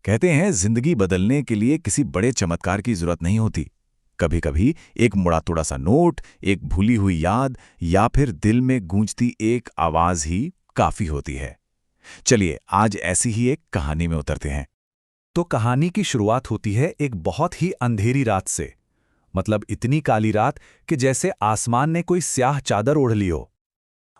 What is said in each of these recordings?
कहते हैं जिंदगी बदलने के लिए किसी बड़े चमत्कार की जरूरत नहीं होती। कभी कभी एक मुड़ा तोड़ा सा नोट, एक भूली हुई याद या फिर दिल में गूंजती एक आवाज ही काफी होती है। चलिए आज ऐसी ही एक कहानी में उतरते हैं। तो कहानी की शुरुआत होती है एक बहुत ही अंधेरी रात से। मतलब इतनी काली रात कि जैसे आसमान ने कोई स्याह चादर ओढ़ ली हो।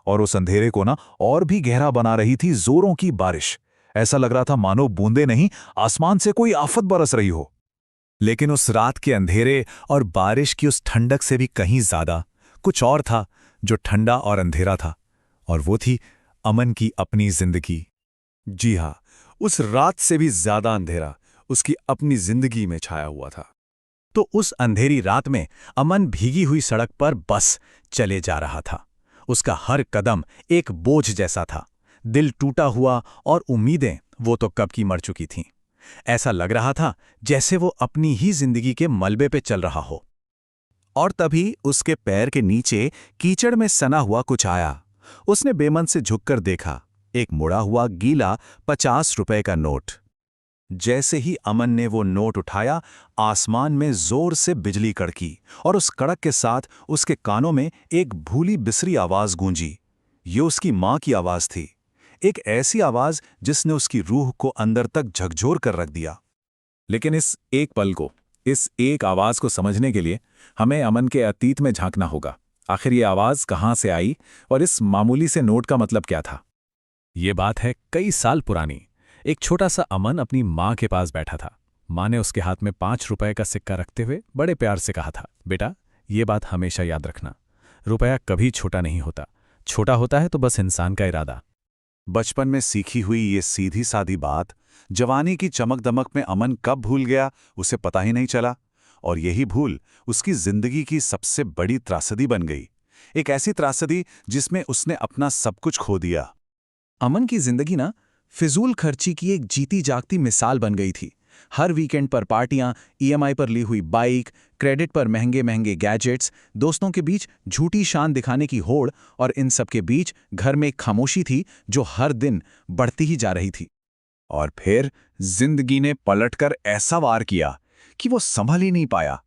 और उस अंधेरे को ना और भी गहरा बना रही थी जोरों की बारिश। ऐसा लग रहा था मानो बूंदे नहीं, आसमान से कोई आफत बरस रही हो। लेकिन उस रात के अंधेरे और बारिश की उस ठंडक से भी कहीं ज्यादा कुछ और था जो ठंडा और अंधेरा था, और वो थी अमन की अपनी जिंदगी। जी हाँ, उस रात से भी ज्यादा अंधेरा उसकी अपनी जिंदगी में छाया हुआ था। तो उस अंधेरी रात में अमन भीगी हुई सड़क पर बस चले जा रहा था। उसका हर कदम एक बोझ जैसा था। दिल टूटा हुआ और उम्मीदें वो तो कब की मर चुकी थीं। ऐसा लग रहा था जैसे वो अपनी ही जिंदगी के मलबे पे चल रहा हो। और तभी उसके पैर के नीचे कीचड़ में सना हुआ कुछ आया। उसने बेमन से झुककर देखा, एक मुड़ा हुआ गीला 50 रुपए का नोट। जैसे ही अमन ने वो नोट उठाया, आसमान में जोर से बिजली कड़की और उस कड़क के साथ उसके कानों में एक भूली बिसरी आवाज गूंजी। ये उसकी मां की आवाज थी, एक ऐसी आवाज जिसने उसकी रूह को अंदर तक झकझोर कर रख दिया। लेकिन इस एक पल को, इस एक आवाज को समझने के लिए हमें अमन के अतीत में झांकना होगा। आखिर ये आवाज कहाँ से आई और इस मामूली से नोट का मतलब क्या था? ये बात है कई साल पुरानी। एक छोटा सा अमन अपनी माँ के पास बैठा था। माँ ने उसके हाथ में 5 रुपए का सिक्का रखते हुए बड़े प्यार से कहा था, बेटा ये बात हमेशा याद रखना, रुपया कभी छोटा नहीं होता। छोटा होता है तो बस इंसान का इरादा। बचपन में सीखी हुई ये सीधी सादी बात जवानी की चमक दमक में अमन कब भूल गया उसे पता ही नहीं चला। और यही भूल उसकी जिंदगी की सबसे बड़ी त्रासदी बन गई। एक ऐसी त्रासदी जिसमें उसने अपना सब कुछ खो दिया। अमन की जिंदगी ना फिजूल खर्ची की एक जीती जागती मिसाल बन गई थी। हर वीकेंड पर पार्टियां, ईएमआई पर ली हुई बाइक, क्रेडिट पर महंगे महंगे गैजेट्स, दोस्तों के बीच झूठी शान दिखाने की होड़, और इन सब के बीच घर में एक खामोशी थी जो हर दिन बढ़ती ही जा रही थी। और फिर जिंदगी ने पलटकर ऐसा वार किया कि वो संभल ही नहीं पाया।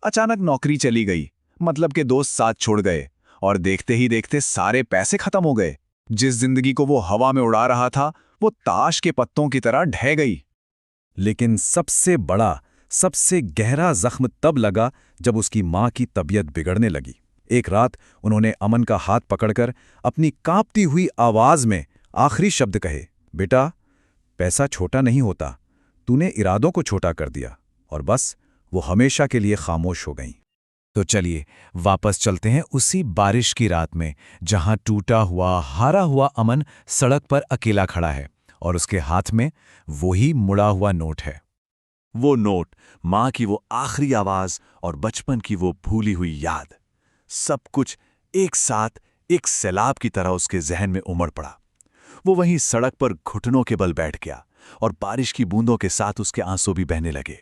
अचानक नौकरी चली गई, मतलब के दोस्त साथ छोड़ गए, और देखते ही देखते सारे पैसे खत्म हो गए। जिस जिंदगी को वो हवा में उड़ा रहा था वो ताश के पत्तों की तरह ढह गई। लेकिन सबसे बड़ा, सबसे गहरा जख्म तब लगा जब उसकी माँ की तबीयत बिगड़ने लगी। एक रात उन्होंने अमन का हाथ पकड़कर अपनी कांपती हुई आवाज में आखिरी शब्द कहे, बेटा पैसा छोटा नहीं होता, तूने इरादों को छोटा कर दिया। और बस वो हमेशा के लिए खामोश हो गईं। तो चलिए वापस चलते हैं उसी बारिश की रात में, जहां टूटा हुआ, हारा हुआ अमन सड़क पर अकेला खड़ा है और उसके हाथ में वही मुड़ा हुआ नोट है। वो नोट, मां की वो आखिरी आवाज और बचपन की वो भूली हुई याद, सब कुछ एक साथ एक सैलाब की तरह उसके जहन में उमड़ पड़ा। वो वहीं सड़क पर घुटनों के बल बैठ गया और बारिश की बूंदों के साथ उसके आंसू भी बहने लगे।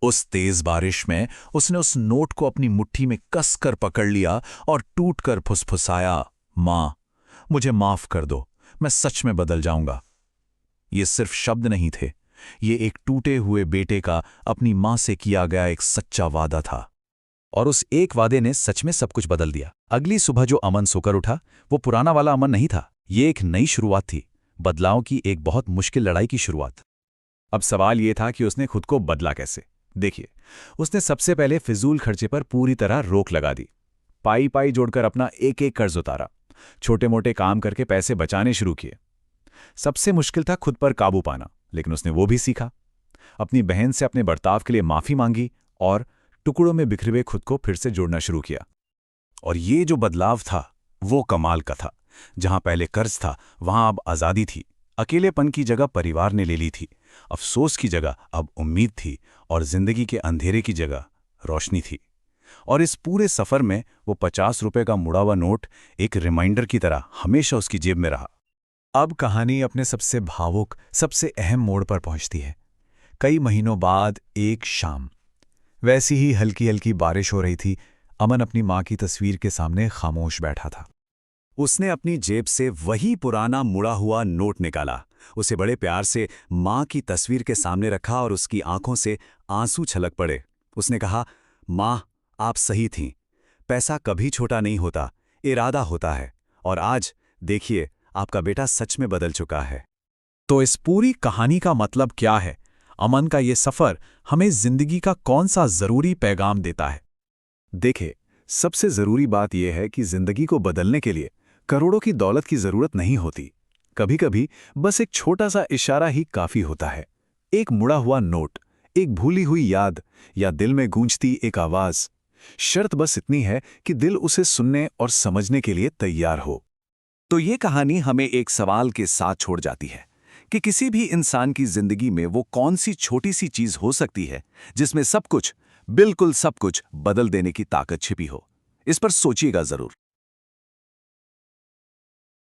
उस तेज बारिश में उसने उस नोट को अपनी मुट्ठी में कसकर पकड़ लिया और टूटकर फुसफुसाया, मां मुझे माफ कर दो, मैं सच में बदल जाऊंगा। ये सिर्फ शब्द नहीं थे, ये एक टूटे हुए बेटे का अपनी मां से किया गया एक सच्चा वादा था। और उस एक वादे ने सच में सब कुछ बदल दिया। अगली सुबह जो अमन सोकर उठा वो पुराना वाला अमन नहीं था। ये एक नई शुरुआत थी, बदलाव की एक बहुत मुश्किल लड़ाई की शुरुआत। अब सवाल ये था कि उसने खुद को बदला कैसे। देखिए, उसने सबसे पहले फिजूल खर्चे पर पूरी तरह रोक लगा दी। पाई पाई जोड़कर अपना एक एक कर्ज उतारा, छोटे मोटे काम करके पैसे बचाने शुरू किए। सबसे मुश्किल था खुद पर काबू पाना, लेकिन उसने वो भी सीखा। अपनी बहन से अपने बर्ताव के लिए माफी मांगी और टुकड़ों में बिखरे हुए खुद को फिर से जोड़ना शुरू किया। और ये जो बदलाव था वो कमाल का था। जहां पहले कर्ज था वहां अब आजादी थी। अकेलेपन की जगह परिवार ने ले ली थी। अफसोस की जगह अब उम्मीद थी और जिंदगी के अंधेरे की जगह रोशनी थी। और इस पूरे सफर में वो 50 रुपए का मुड़ा हुआ नोट एक रिमाइंडर की तरह हमेशा उसकी जेब में रहा। अब कहानी अपने सबसे भावुक, सबसे अहम मोड़ पर पहुंचती है। कई महीनों बाद एक शाम, वैसी ही हल्की हल्की बारिश हो रही थी। अमन अपनी मां की तस्वीर के सामने खामोश बैठा था। उसने अपनी जेब से वही पुराना मुड़ा हुआ नोट निकाला उसे बड़े प्यार से माँ की तस्वीर के सामने रखा और उसकी आंखों से आंसू छलक पड़े। उसने कहा, माँ, आप सही थीं। पैसा कभी छोटा नहीं होता, इरादा होता है। और आज देखिए, आपका बेटा सच में बदल चुका है। तो इस पूरी कहानी का मतलब क्या है? अमन का ये सफ़र हमें जिंदगी का कौन सा ज़रूरी पैगाम देता है? देखिए, सबसे जरूरी बात यह है कि जिंदगी को बदलने के लिए करोड़ों की दौलत की जरूरत नहीं होती। कभी कभी बस एक छोटा सा इशारा ही काफी होता है। एक मुड़ा हुआ नोट, एक भूली हुई याद, या दिल में गूंजती एक आवाज। शर्त बस इतनी है कि दिल उसे सुनने और समझने के लिए तैयार हो। तो ये कहानी हमें एक सवाल के साथ छोड़ जाती है कि किसी भी इंसान की जिंदगी में वो कौन सी छोटी सी चीज हो सकती है जिसमें सब कुछ, बिल्कुल सब कुछ बदल देने की ताकत छिपी हो। इस पर सोचिएगा जरूर।